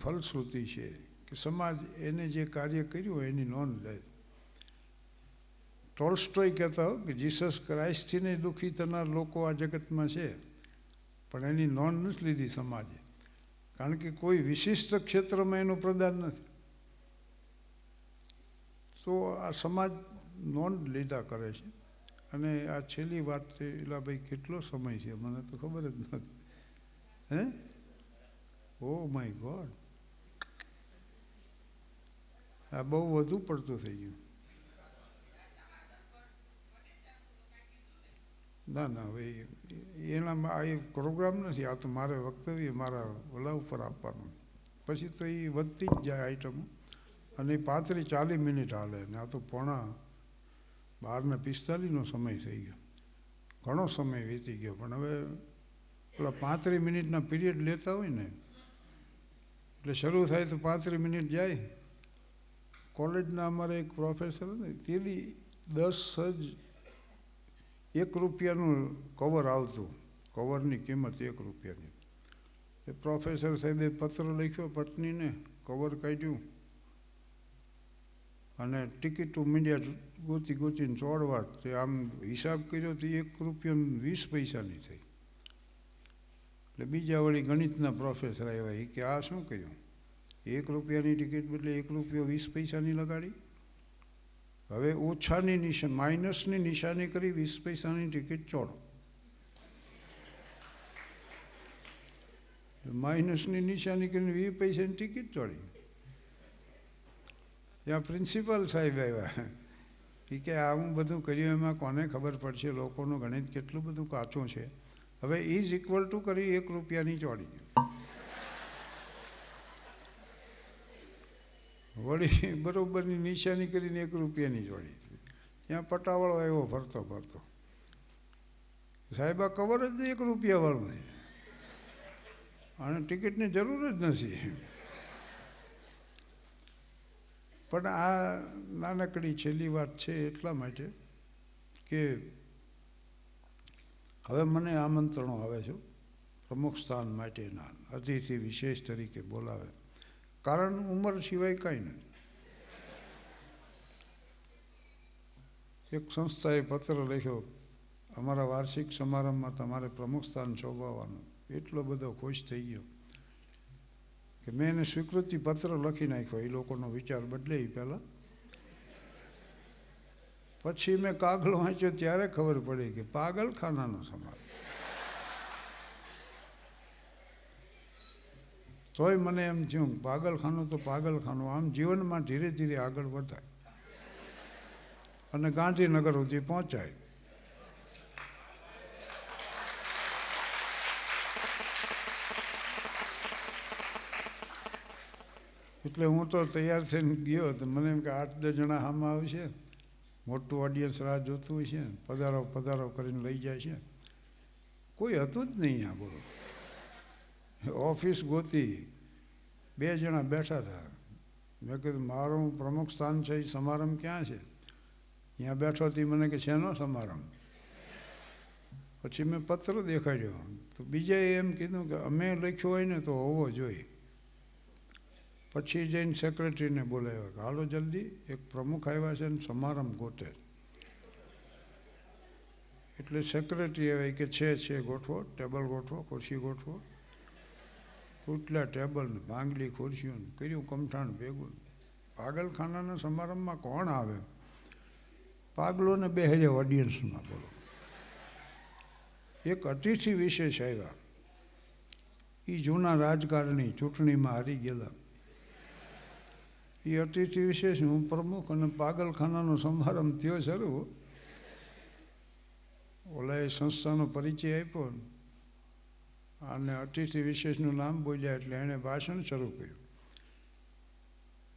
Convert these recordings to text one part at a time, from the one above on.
ફલશ્રુતિ છે કે સમાજ એને જે કાર્ય કર્યું હોય એની નોંધ લે. ટોલ્સ્ટોય કહેતા હોય કે જીસસ ક્રાઇસ્ટથી ને દુઃખી થનાર લોકો આ જગતમાં છે, પણ એની નોંધ નથી લીધી સમાજે, કારણ કે કોઈ વિશિષ્ટ ક્ષેત્રમાં એનું પ્રદાન નથી. તો આ સમાજ નોંધ લીધા કરે છે. અને આ છેલ્લી વાત છે, એલાભાઈ કેટલો સમય છે મને તો ખબર જ નથી. હે, ઓ માય ગોડ, આ બહુ વધુ પડતું થઈ ગયું. ના ના ભાઈ, એનામાં આ એક પ્રોગ્રામ નથી, આ તો મારે વક્તવ્ય મારા ઓલા ઉપર આપવાનું. પછી તો એ વધતી જ જાય આઈટમો, અને 35-40 મિનિટ હાલે, ને આ તો 12:45નો સમય થઈ ગયો. ઘણો સમય વીતી ગયો, પણ હવે પેલા 35 મિનિટના પીરિયડ લેતા હોય ને, એટલે શરૂ થાય તો 35 મિનિટ જાય. કોલેજના અમારે એક પ્રોફેસર હતા, તેથી 10 જ ₹1 કવર આવતું, કવરની કિંમત ₹1. એ પ્રોફેસર સાહેબે પત્ર લખ્યો પત્નીને, કવર કાઢ્યું અને ટિકિટો મીડિયા ગોતીને ચોડવા. તે આમ હિસાબ કર્યો તો ₹1.20 થઈ. એટલે બીજા વળી ગણિતના પ્રોફેસર આવ્યા, એ કે આ શું કર્યું, ₹1ની ટિકિટ બદલે ₹1.20 લગાડી. હવે ઓછાની માઇનસની નિશાની કરી 20 પૈસાની ટિકિટ ચોડો. માઇનસની નિશાની કરીને 20 પૈસાની ટિકિટ ચોડી. ત્યાં પ્રિન્સિપાલ સાહેબ આવ્યા, એ કે આ હું બધું કર્યું એમાં કોને ખબર પડશે, લોકોનું ગણિત કેટલું બધું કાચું છે. હવે ઇઝ ઇક્વલ ટુ કરી ₹1ની ચોડી. વળી બરોબરની નિશાની કરીને ₹1ની જોડી. ત્યાં પટાવાળો આવ્યો ફરતો ફરતો, સાહેબ આ કવર જ ₹1 છે, આને ટિકિટની જરૂર જ નથી. પણ આ નાનકડી છેલ્લી વાત છે એટલા માટે કે હવે મને આમંત્રણો આવે છે પ્રમુખ સ્થાન માટેના, અતિથિ વિશેષ તરીકે બોલાવે, કારણ ઉંમર સિવાય કાંઈ નથી. એક સંસ્થાએ પત્ર લખ્યો, અમારા વાર્ષિક સમારંભમાં તમારે પ્રમુખ સ્થાન શોભાવવાનું. એટલો બધો ખુશ થઈ ગયો કે મેં એને સ્વીકૃતિ પત્ર લખી નાખ્યો, એ લોકોનો વિચાર બદલે એ પહેલાં. પછી મેં કાગળ વાંચ્યો ત્યારે ખબર પડી કે પાગલખાનાનો સમારંભ. તોય મને એમ થયું પાગલખાનું તો પાગલખાનું, આમ જીવનમાં ધીરે ધીરે આગળ વધાય અને ગાંધીનગર સુધી પહોંચાય. એટલે હું તો તૈયાર થઈને ગયો, તો મને એમ કે 8-10 જણા આમાં આવશે, મોટું ઓડિયન્સ રાહ જોતું હોય છે, પધારો પધારો કરીને લઈ જાય છે. કોઈ હતું જ નહીં આ, બોલો. ઓફિસ ગોતી, 2 જણા બેઠા હતા. મેં કીધું મારું પ્રમુખ સ્થાન છે, એ સમારંભ ક્યાં છે? ત્યાં બેઠો હતી. મને કે શેનો સમારંભ? પછી મેં પત્ર દેખાડ્યો, તો બીજાએ એમ કીધું કે અમે લખ્યો હોય ને તો હોવો જોઈએ. પછી જઈને સેક્રેટરીને બોલાવ્યા કે હાલો જલ્દી, એક પ્રમુખ આવ્યા છે ને સમારંભ ગોતે. એટલે સેક્રેટરી આવ્યા કે છે ગોઠવો, ટેબલ ગોઠવો, ખુરશી ગોઠવો. ઉટલા ટેબલ ને ભાંગલી ખુરશીઓ કર્યું કમઠાણ ભેગું. પાગલખાનાના સમારંભમાં કોણ આવે? પાગલોને બેહરે ઓડિયન્સમાં, બોલો. એક અતિથિ વિશેષ આવ્યા, એ જૂના રાજકારણી, ચૂંટણીમાં હારી ગયેલા. એ અતિથિ વિશેષ, હું પ્રમુખ, અને પાગલખાનાનો સમારંભ થયો શરૂ. ઓલા એ સંસ્થાનો પરિચય આપ્યો અને અતિથિ વિશેષનું નામ બોલ્યા એટલે એણે ભાષણ શરૂ કર્યું.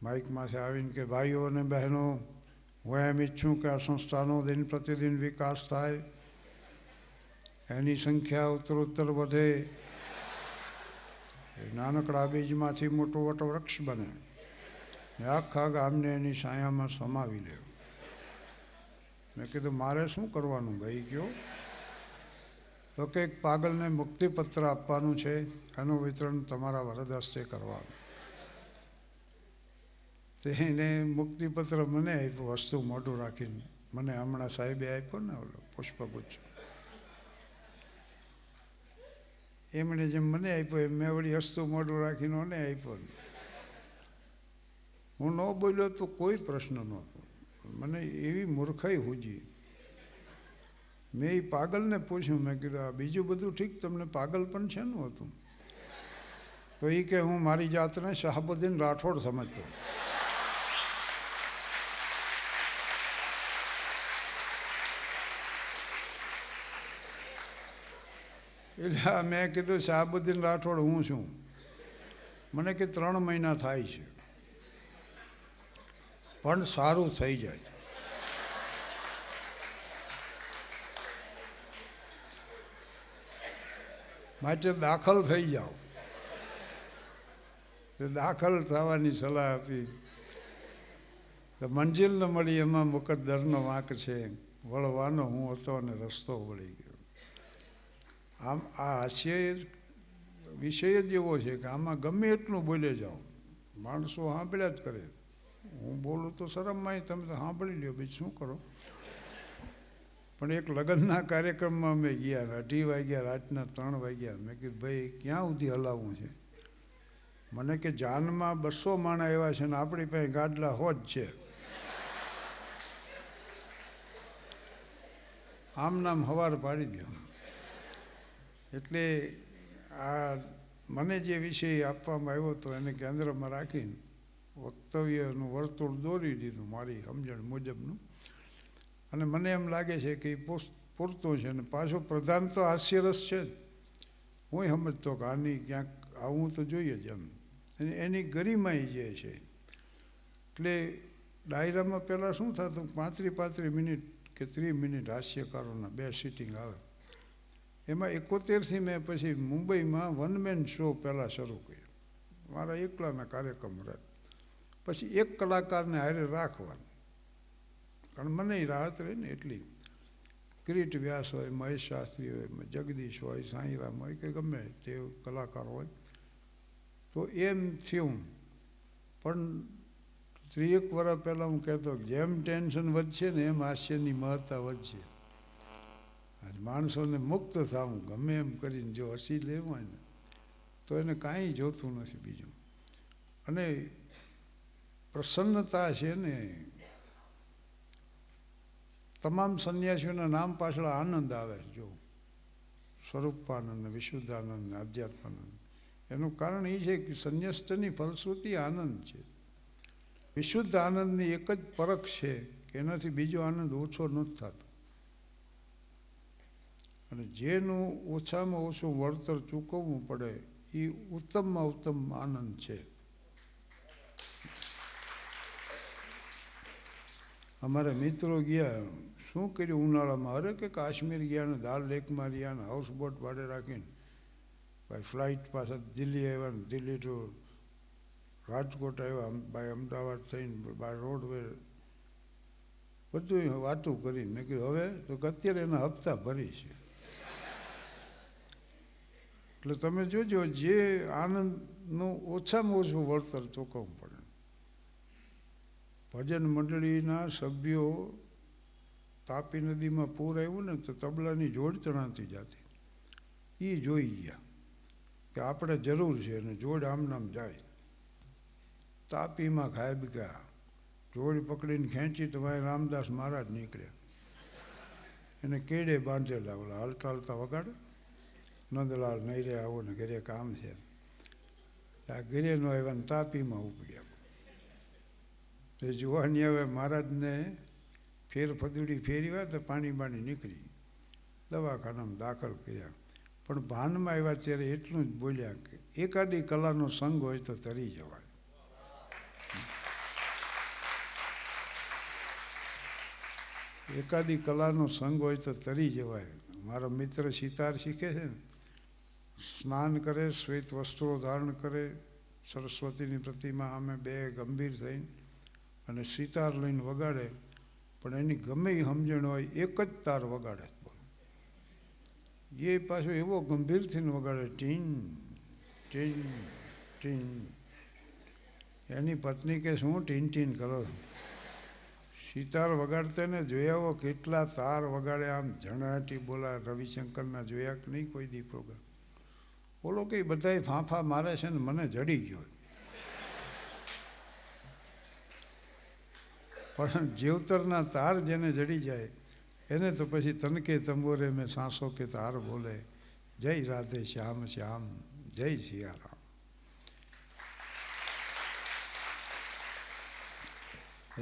માઇકમાંથી આવીને કે ભાઈઓ અને બહેનો, હું એમ ઈચ્છું કે આ સંસ્થાનો દિન પ્રતિદિન વિકાસ થાય, એની સંખ્યા ઉત્તરોત્તર વધે, નાનકડા બીજમાંથી મોટો વટવૃક્ષ બને, ને આખા ગામને એની છાયામાં સમાવી લે. મેં કીધું મારે શું કરવાનું ભાઈ કયો? તો કે એક પાગલને મુક્તિપત્ર આપવાનું છે, એનું વિતરણ તમારા વરદ હસ્તે કરવાનું. તો એને મુક્તિપત્ર મને આપ્યું વસ્તુ મોઢું રાખીને. મને હમણાં સાહેબે આપ્યો ને ઓલો પુષ્પગુચ્છ, એમણે જેમ મને આપ્યો એમ મેં વળી હસ્તુ મોઢું રાખીને મને આપ્યો. હું ન બોલ્યો તો કોઈ પ્રશ્ન નહોતો. મને એવી મૂર્ખાઈ હુજી. મેં એ પાગલને પૂછ્યું, મેં કીધું આ બીજું બધું ઠીક, તમને પાગલ પણ છે ને હતું? તો એ કે હું મારી જાતને શહાબુદ્દીન રાઠોડ સમજતો. એટલે મેં કીધું શહાબુદ્દીન રાઠોડ હું છું? મને કે 3 મહિના થાય છે પણ સારું થઈ જાય. માટે દાખલ થઈ જાઓ. દાખલ થવાની સલાહ આપી. તો મંજિલ ન મળી એમાં મુકદ્દરનો વાંક છે, વળવાનો હું હતો અને રસ્તો વળી ગયો. આમ આ હાસ્ય વિષય જ એવો છે કે આમાં ગમે એટલું બોલે જાઓ, માણસો સાંભળ્યા જ કરે. હું બોલું તો શરમમાં તમે તો સાંભળી લ્યો, બીજું શું કરો. પણ એક લગ્નના કાર્યક્રમમાં અમે ગયા, 2:30 વાગ્યા, રાતના 3 વાગ્યા. મેં કીધું ભાઈ ક્યાં સુધી હલાવવું છે? મને કે જાનમાં 200 માણા એવા છે ને આપણી પાસે ગાડલા હોજ છે. આમ નામ હવાર પાડી દો. એટલે આ મને જે વિષય આપવામાં આવ્યો હતો એને કેન્દ્રમાં રાખીને વક્તવ્યનું વર્તુળ દોરી દીધું મારી સમજણ મુજબનું. અને મને એમ લાગે છે કે એ પૂરતું છે. અને પાછો પ્રધાન તો હાસ્યરસ છે જ. હું સમજતો કે આની ક્યાંક આવવું તો જોઈએ જ એમ. એની ગરિમાઈ જે છે. એટલે ડાયરામાં પહેલાં શું થતું, 35 મિનિટ કે 30 મિનિટ હાસ્યકારોના 2 સિટિંગ આવે. એમાં 71થી મેં પછી મુંબઈમાં 1 મેન શો પહેલાં શરૂ કર્યો. મારા એકલાના કાર્યક્રમ રહે. પછી 1 કલાકારને હારે રાખવાનું, કારણ મને રાહત રહી ને એટલી. કિરીટ વ્યાસ હોય, મહેશ શાસ્ત્રી હોય, જગદીશ હોય, સાંઈરામ હોય કે ગમે તે કલાકાર હોય. તો એમ થયું. પણ 30 વર્ષ પહેલાં હું કહેતો જેમ ટેન્શન વધશે ને એમ હાસ્યની મહત્તા વધશે. માણસોને મુક્ત થવું ગમે એમ કરીને જો હસી લેવું હોય ને તો એને કાંઈ જોતું નથી બીજું. અને પ્રસન્નતા છે ને, તમામ સંન્યાસીઓના નામ પાછળ આનંદ આવે. જો સ્વરૂપાનંદ, વિશુદ્ધાનંદ, આધ્યાત્માનંદ, એનું કારણ એ છે કે સંન્યસ્તની ફલશ્રુતિ આનંદ છે. વિશુદ્ધ આનંદની એક જ પરખ છે કે એનાથી બીજો આનંદ ઓછો નથી થતો. અને જેનું ઓછામાં ઓછું વળતર ચૂકવવું પડે એ ઉત્તમમાં ઉત્તમ આનંદ છે. અમારા મિત્રો ગયા, શું કર્યું ઉનાળામાં? અરે કે કાશ્મીર ગયા ને દાલ લેકમાં રહ્યા ને હાઉસબોટ ભાડે રાખીને ભાઈ ફ્લાઇટ પાછા દિલ્હી આવ્યા ને દિલ્હી ટુ રાજકોટ આવ્યા, ભાઈ અમદાવાદ થઈને બાય રોડવે બધું વાતું કરીને. મેં કીધું હવે તો અત્યારે એના હપ્તા ભરી છે. એટલે તમે જોજો જે આનંદનું ઓછામાં ઓછું વળતર ચૂકવવું પડે. ભજન મંડળીના સભ્યો તાપી નદીમાં પૂર આવ્યું ને તો તબલાની જોડ ચણાતી જતી. એ જોઈ ગયા કે આપણે જરૂર છે અને જોડ આમ નામ જાય. તાપીમાં ખાઈ ગયા, જોડ પકડીને ખેંચી તો ભાઈ રામદાસ મહારાજ નીકળ્યા. એને કેડે બાંધેલા ઓલા હાલતા હાલતા વગાડે, નંદલાલ નહીં રે આવો ને ઘરે કામ છે. આ ઘરે નો આવ્યા ને તાપીમાં ઉપડ્યા. એ જોવાની હવે મહારાજને ફેરફદુડી ફેરવ્યા તો પાણી નીકળી, દવાખાનામાં દાખલ કર્યા. પણ ભાનમાં આવ્યા ત્યારે એટલું જ બોલ્યા કે એકાદી કલાનો સંગ હોય તો તરી જવાય. એકાદી કલાનો સંગ હોય તો તરી જવાય. મારો મિત્ર સિતાર શીખે છે ને, સ્નાન કરે, શ્વેત વસ્ત્રો ધારણ કરે, સરસ્વતીની પ્રતિમા સામે 2 ગંભીર થઈને અને સિતાર લઈને વગાડે. પણ એની ગમે એ સમજણ હોય એક જ તાર વગાડે. એ પાછો એવો ગંભીર થઈને વગાડે, ટીન ટીન ટીન. એની પત્ની કે શું ટીન ટીન કરો છો? સિતાર વગાડતે ને જોયા હો કેટલા તાર વગાડે, આમ ઝણાટી બોલા. રવિશંકરના જોયા કે નહીં કોઈ દી પ્રોગ્રામ? બોલો કે બધાય ફાંફા મારે છે ને મને જડી ગયો. પણ જીવતરના તાર જેને જડી જાય એને તો પછી તનકે તંબોરે મેં સાંસો કે તાર બોલે. જય રાધે શ્યામ શ્યામ, જય સિયારામ.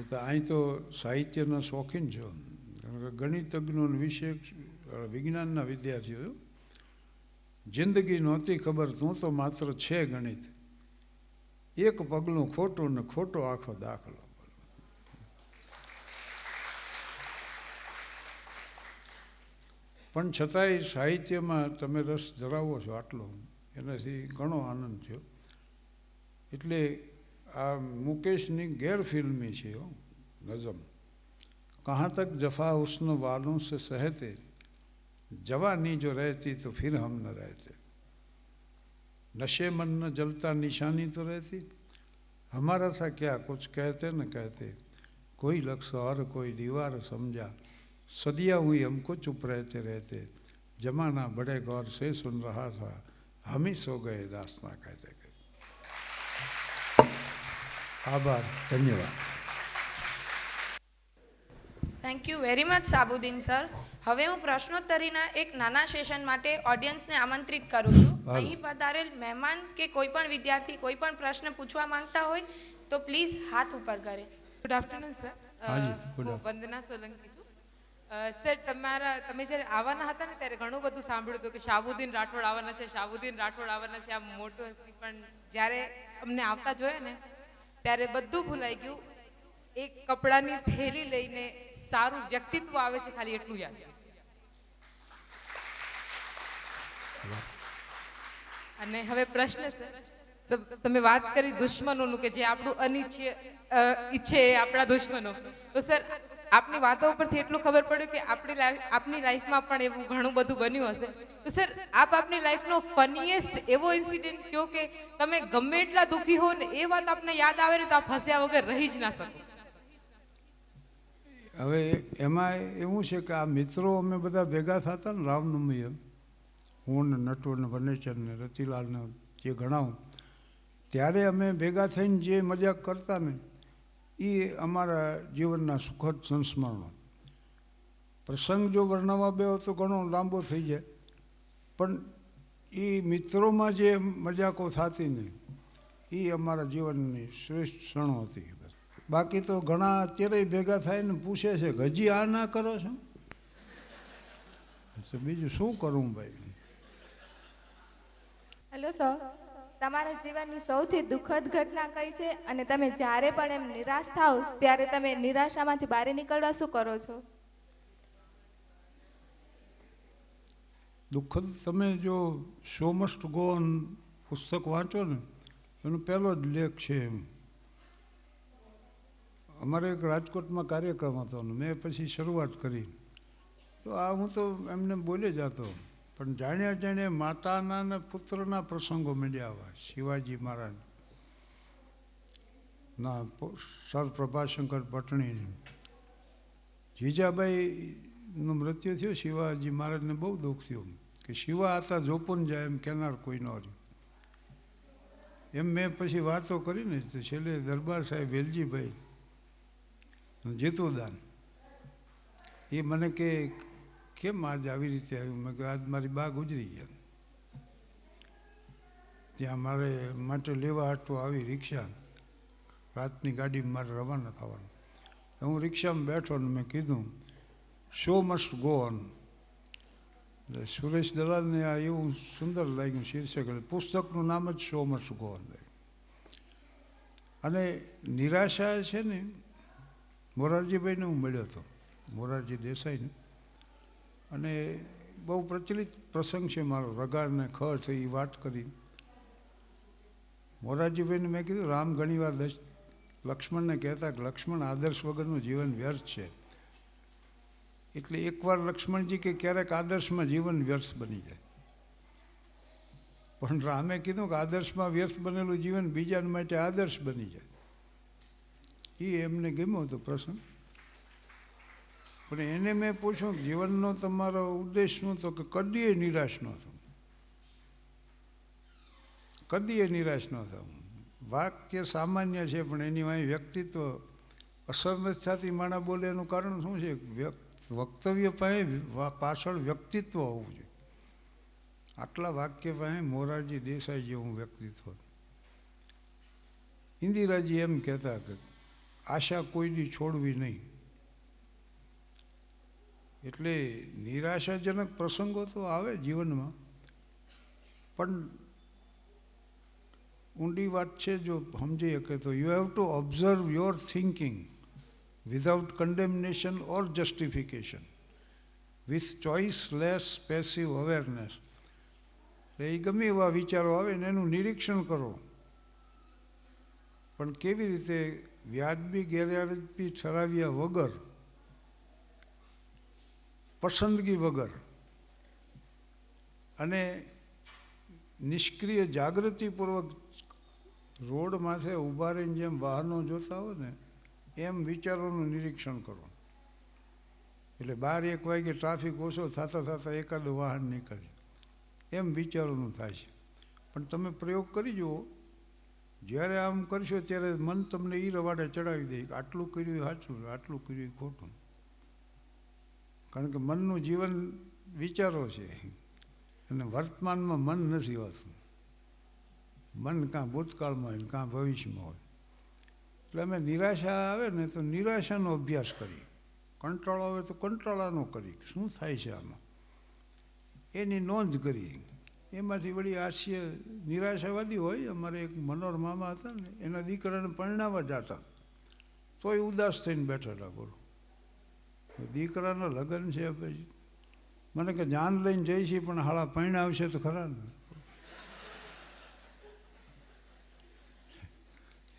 એટલે અહીં તો સાહિત્યના શોખીન છો, ગણિતજ્ઞો વિશે વિજ્ઞાનના વિદ્યાર્થીઓ. જિંદગી નહોતી ખબર તું તો માત્ર છે ગણિત, એક પગલું ખોટું ને ખોટો આખો દાખલો. પણ છતાંય સાહિત્યમાં તમે રસ ધરાવો છો આટલો, એનાથી ઘણો આનંદ થયો. એટલે આ મુકેશની ગેરફિલ્મી છે નઝમ. કહાં તક જફા ઉસ્ન વાલોं से सहते, जवानी जो रहती तो फिर हम न रहते, नशे मन न जलता निशानी तो रहती, हमारा सा क्या कुछ कहते न कहते, कोई लक्ष्य और कोई दीवार समझा, सदियाँ हुई हमको चुप रहते रहते, जमाना बड़े गौर से सुन रहा था, हम ही सो गए दास्तां कहते कहते. આભાર, ધન્યવાદ. Thank you very much Sabuddin sir. હવે હું પ્રશ્નોત્તરીના એક નાના સેશન માટે ઓડિયન્સને આમંત્રિત કરું છું. અહીં પધારેલ મહેમાન કે કોઈ પણ વિદ્યાર્થી કોઈ પણ પ્રશ્ન પૂછવા માંગતા હોય તો પ્લીઝ હાથ ઉપર કરે. Good afternoon sir. હું વંદના સોલંકી છું. સર તમે જ્યારે આવવાના હતા ને ત્યારે ઘણું બધું સાંભળ્યું હતું કે શાહબુદ્દીન રાઠોડ આવવાના છે, શાહબુદ્દીન રાઠોડ આવવાના છે, આ મોટું હસ્તી. પણ જ્યારે અમને આવતા જોયા ને ત્યારે બધું ભૂલાઈ ગયું. એક કપડાની થેલી લઈને સારું વ્યક્તિત્વ આવે છે, ખાલી એટલું યાદ. અને હવે પ્રશ્ન સર, તમે વાત કરી દુશ્મનોનું કે જે આપણું ઈચ્છે આપણા દુશ્મનો. તો સર આપની વાતો ઉપરથી એટલું ખબર પડ્યું કે આપની લાઈફમાં પણ એવું ઘણું બધું બન્યું હશે. તો સર આપની લાઈફનો ફનીએસ્ટ એવો ઇન્સિડન્ટ કયો કે તમે ગમે એટલા દુઃખી હો ને એ વાત આપને યાદ આવે ને તો આપ હસ્યા વગર રહી જ ના શકો. હવે એમાં એવું છે કે આ મિત્રો અમે બધા ભેગા થતા ને રામનવમી, હું ને નટુ ને વનેચર ને રતિલાલ ને જે ગણાવું, ત્યારે અમે ભેગા થઈને જે મજાક કરતા ને એ અમારા જીવનના સુખદ સંસ્મરણો. પ્રસંગ જો વર્ણવવા બેહો તો ઘણો લાંબો થઈ જાય, પણ એ મિત્રોમાં જે મજાકો થતી ને એ અમારા જીવનની શ્રેષ્ઠ ક્ષણો હતી. બાકી તો ઘણા અત્યારે ભેગા થાય ને પૂછે છે કે હજી આ ના કરો છો, બીજું શું કરું ભાઈ. હેલો સર, તમારા જીવનની સૌથી દુઃખદ ઘટના કઈ છે અને તમે જ્યારે પણ એમ નિરાશ થાવ ત્યારે તમે નિરાશામાંથી બહાર નીકળવા શું કરો છો? દુઃખદ તમે જો શો મસ્ટ ગો ઓન પુસ્તક વાંચો ને એનો પહેલો જ લેખ છે એમ. અમારે એક રાજકોટમાં કાર્યક્રમ હતો ને મેં પછી શરૂઆત કરી તો આ હું તો એમને બોલે જતો, પણ જાણ્યા જાણે માતાના ને પુત્રના પ્રસંગો મળ્યા આવા. શિવાજી મહારાજ ના સર પ્રભાશંકર પટણી, જીજાબાઈનું મૃત્યુ થયું. શિવાજી મહારાજને બહુ દુઃખ થયું કે શિવા હતા જોપુન જાય એમ કહેનાર કોઈ ન રહ્યું. એમ મેં પછી વાતો કરીને તો છેલ્લે દરબાર સાહેબ વેલજીભાઈ જીતુદાન એ મને કે કેમ આજ આવી રીતે આવ્યું? મેં કહ્યું આજ મારી બા ગુજરી ગયા, ત્યાં મારે માટે લેવા હાટું આવી રિક્ષા, રાતની ગાડીમાં મારે રવાના થવાનું. હું રિક્ષામાં બેઠો ને મેં કીધું શો મસ્ટ ગો ઓન. એટલે સુરેશ દલાલને આ એવું સુંદર લાગ્યું શીર્ષક, પુસ્તકનું નામ જ શો મસ્ટ ગો ઓન. અને નિરાશા છે ને, મોરારજીભાઈને હું મળ્યો હતો, મોરારજી દેસાઈને, અને બહુ પ્રચલિત પ્રસંગ છે મારો, રગારને ખ છે એ વાત કરી. મોરારજીભાઈને મેં કીધું રામ ઘણીવાર લક્ષ્મણને કહેતા કે લક્ષ્મણ આદર્શ વગરનું જીવન વ્યર્થ છે. એટલે એકવાર લક્ષ્મણજી કે ક્યારેક આદર્શમાં જીવન વ્યર્થ બની જાય, પણ રામે કીધું કે આદર્શમાં વ્યર્થ બનેલું જીવન બીજા માટે આદર્શ બની જાય. એ એમને ગમ્યો હતો પ્રસંગ. પણ એને મેં પૂછ્યું કે જીવનનો તમારો ઉદ્દેશ શું? તો કે કદીએ નિરાશ ન થવું, કદીએ નિરાશ ન થવું. વાક્ય સામાન્ય છે પણ એની વાંહે વ્યક્તિત્વ અસર નથી થતી. માણસ બોલે એનું કારણ શું છે? વક્તવ્ય પાછળ વ્યક્તિત્વ હોવું જોઈએ. આટલા વાક્ય પાસે મોરારજી દેસાઈ જેવું વ્યક્તિત્વ. ઇન્દિરાજી એમ કહેતા કે આશા કોઈની છોડવી નહીં. એટલે નિરાશાજનક પ્રસંગો તો આવે જીવનમાં, પણ ઊંડી વાત છે જો સમજી શકે તો you have to observe your thinking without condemnation or justification, with choiceless passive awareness. એ ગમે એવા વિચારો આવે ને એનું નિરીક્ષણ કરો, પણ કેવી રીતે વ્યાજબી ગેરવ્યાજબી ઠરાવ્યા વગર, પસંદગી વગર અને નિષ્ક્રિય જાગૃતિપૂર્વક રોડ માથે ઊભા રહીને જેમ વાહનો જોતા હોય ને એમ વિચારોનું નિરીક્ષણ કરો. એટલે 12-1 વાગે ટ્રાફિક ઓછો થતાં થતાં એકાદું વાહન નીકળે એમ વિચારોનું થાય છે. પણ તમે પ્રયોગ કરી જુઓ, જ્યારે આમ કરશો ત્યારે મન તમને એ રવાડે ચડાવી દે કે આટલું કર્યું સાચું, આટલું કર્યું ખોટું. કારણ કે મનનું જીવન વિચારો છે અને વર્તમાનમાં મન નથી હોતું. મન કાં ભૂતકાળમાં હોય કાં ભવિષ્યમાં હોય. એટલે અમે નિરાશા આવે ને તો નિરાશાનો અભ્યાસ કરીએ, કંટાળો આવે તો કંટાળાનો કરીએ, શું થાય છે આમાં એની નોંધ કરીએ. એમાંથી વળી હાસ્ય નિરાશાવાદી હોય. અમારે એક મનોહર મામા હતા ને, એના દીકરાને પરણાવવા જતા તોય ઉદાસ થઈને બેઠા હતા. બોલો, દીકરાના લગ્ન છે, પછી મને કે જાન લઈને જઈ છીએ પણ હાળા પરણાવશે તો ખરા ને.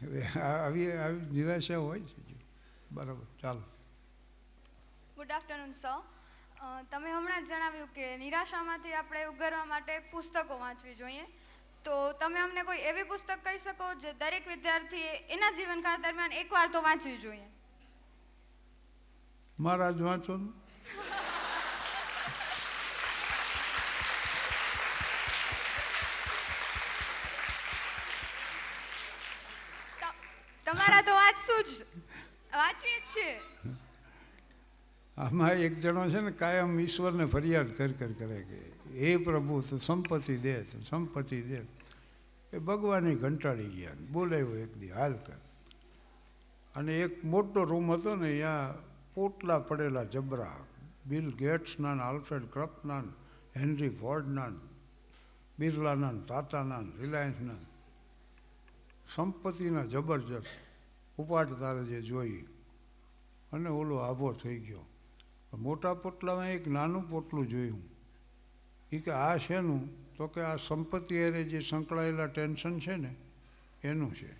હવે આવી આવી નિરાશા હોય છે. બરાબર, ચાલો. Good afternoon sir. તમે હમણાં જ જણાવ્યું કે નિરાશામાંથી આપણે ઉગરવા માટે પુસ્તકો વાંચવી જોઈએ. તો તમે અમને કોઈ એવી પુસ્તક કહી શકો જે દરેક વિદ્યાર્થીએ એના જીવનકાળ દરમિયાન એકવાર તો વાંચવી જોઈએ? મહારાજ વાંચો ને. તમારા તો વાંચશું જ, વાંચીએ જ છીએ. આમાં એક જણો છે ને કાયમ ઈશ્વરને ફરિયાદ કરે કે હે પ્રભુ તો સંપત્તિ દે, તો સંપત્તિ દે. એ ભગવાને ઘંટાડી ગયા, બોલાવ્યો એક દી હાલ કર. અને એક મોટો રૂમ હતો ને, ત્યાં પોટલા પડેલા જબરા, બિલ ગેટ્સના, આલ્ફ્રેડ ક્રપના, હેનરી ફોર્ડના, બિરલાના, ટાટાના, રિલાયન્સના સંપત્તિના જબરજસ્ત ઉપાટ તારે જે જોઈ. અને ઓલો આભો થઈ ગયો. મોટા પોટલામાં એક નાનું પોટલું જોયું. એ કે આ શેનું? તો કે આ સંપત્તિ હારે જે સંકળાયેલા ટેન્શન છે ને એનું છે.